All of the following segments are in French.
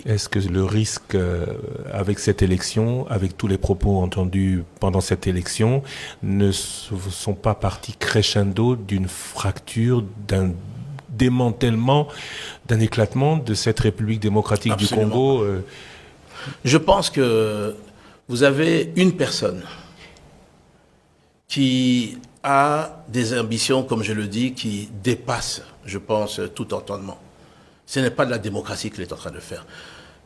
Est-ce que le risque avec cette élection, avec tous les propos entendus pendant cette élection, ne sont pas partis crescendo d'une fracture, d'un démantèlement, d'un éclatement de cette République démocratique Absolument. du Congo Je pense que vous avez une personne qui a des ambitions, comme je le dis, qui dépassent, je pense, tout entendement. Ce n'est pas de la démocratie qu'il est en train de faire.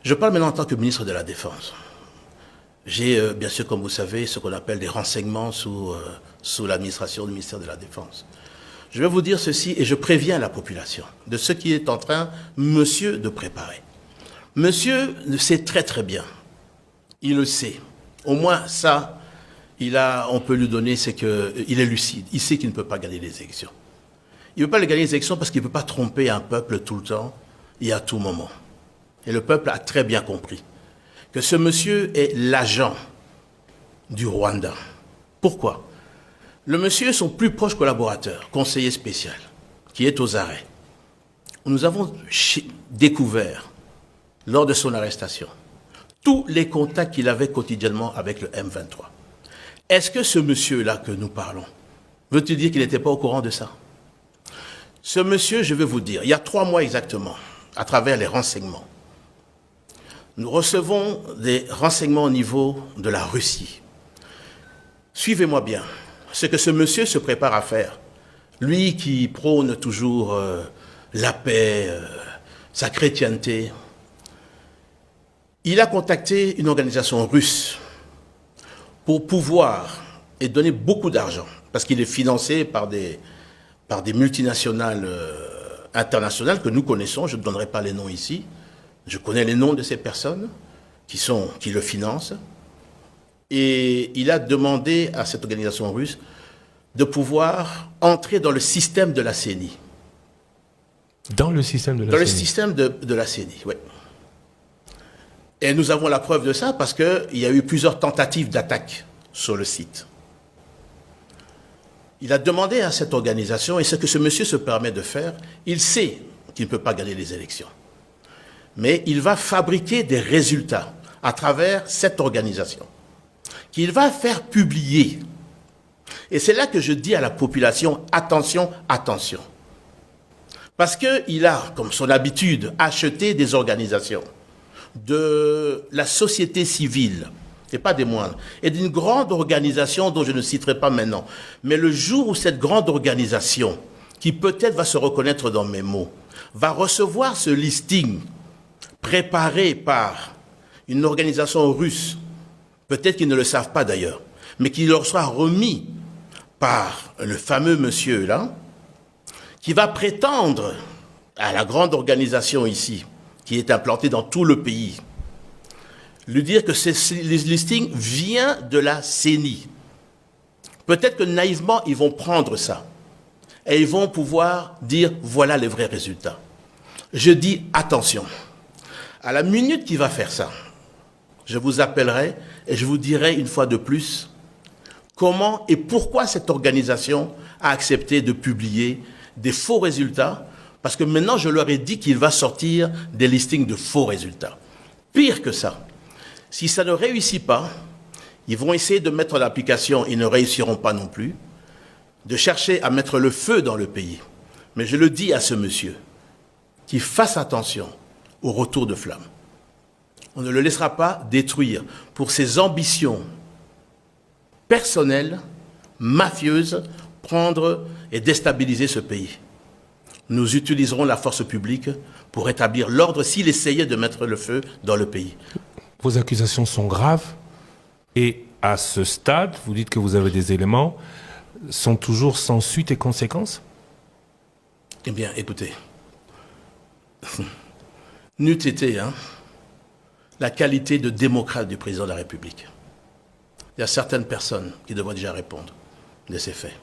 Je parle maintenant en tant que ministre de la Défense. J'ai, bien sûr, comme vous savez, ce qu'on appelle des renseignements sous l'administration du ministère de la Défense. Je vais vous dire ceci et je préviens la population de ce qui est en train, monsieur, de préparer. Monsieur le sait très très bien. Il le sait. Au moins ça, on peut lui donner, c'est qu'il est lucide. Il sait qu'il ne peut pas gagner les élections. Il ne peut pas gagner les élections parce qu'il ne peut pas tromper un peuple tout le temps et à tout moment. Et le peuple a très bien compris que ce monsieur est l'agent du Rwanda. Pourquoi? Le monsieur est son plus proche collaborateur, conseiller spécial, qui est aux arrêts. Nous avons découvert, lors de son arrestation, tous les contacts qu'il avait quotidiennement avec le M23. Est-ce que ce monsieur-là que nous parlons, veut-il dire qu'il n'était pas au courant de ça? Ce monsieur, je vais vous dire, il y a 3 mois exactement, à travers les renseignements, nous recevons des renseignements au niveau de la Russie. Suivez-moi bien. Ce que ce monsieur se prépare à faire, lui qui prône toujours la paix, sa chrétienté, il a contacté une organisation russe pour pouvoir et donner beaucoup d'argent, parce qu'il est financé par des multinationales internationales que nous connaissons, je ne donnerai pas les noms ici, je connais les noms de ces personnes qui le financent, et il a demandé à cette organisation russe de pouvoir entrer dans le système de la CENI. dans le système de la Dans le CENI. système de la CENI, oui. Et nous avons la preuve de ça parce qu'il y a eu plusieurs tentatives d'attaque sur le site. Il a demandé à cette organisation, et ce que ce monsieur se permet de faire, il sait qu'il ne peut pas gagner les élections. Mais il va fabriquer des résultats à travers cette organisation, qu'il va faire publier. Et c'est là que je dis à la population, attention, attention. Parce qu'il a, comme son habitude, acheté des organisations de la société civile, et pas des moindres, et d'une grande organisation dont je ne citerai pas maintenant. Mais le jour où cette grande organisation, qui peut-être va se reconnaître dans mes mots, va recevoir ce listing préparé par une organisation russe, peut-être qu'ils ne le savent pas d'ailleurs, mais qui leur sera remis par le fameux monsieur là, qui va prétendre à la grande organisation ici, qui est implantée dans tout le pays, lui dire que ce listing vient de la CENI. Peut-être que naïvement, ils vont prendre ça et ils vont pouvoir dire voilà les vrais résultats. Je dis attention. À la minute qu'il va faire ça, je vous appellerai et je vous dirai une fois de plus comment et pourquoi cette organisation a accepté de publier des faux résultats, parce que maintenant je leur ai dit qu'il va sortir des listings de faux résultats. Pire que ça, si ça ne réussit pas, ils vont essayer de mettre l'application, ils ne réussiront pas non plus, de chercher à mettre le feu dans le pays. Mais je le dis à ce monsieur, qu'il fasse attention au retour de flamme. On ne le laissera pas détruire pour ses ambitions personnelles, mafieuses, prendre et déstabiliser ce pays. Nous utiliserons la force publique pour rétablir l'ordre s'il essayait de mettre le feu dans le pays. Vos accusations sont graves et à ce stade, vous dites que vous avez des éléments, sont toujours sans suite et conséquences? Eh bien, écoutez, n'eût été la qualité de démocrate du président de la République. Il y a certaines personnes qui devraient déjà répondre de ces faits.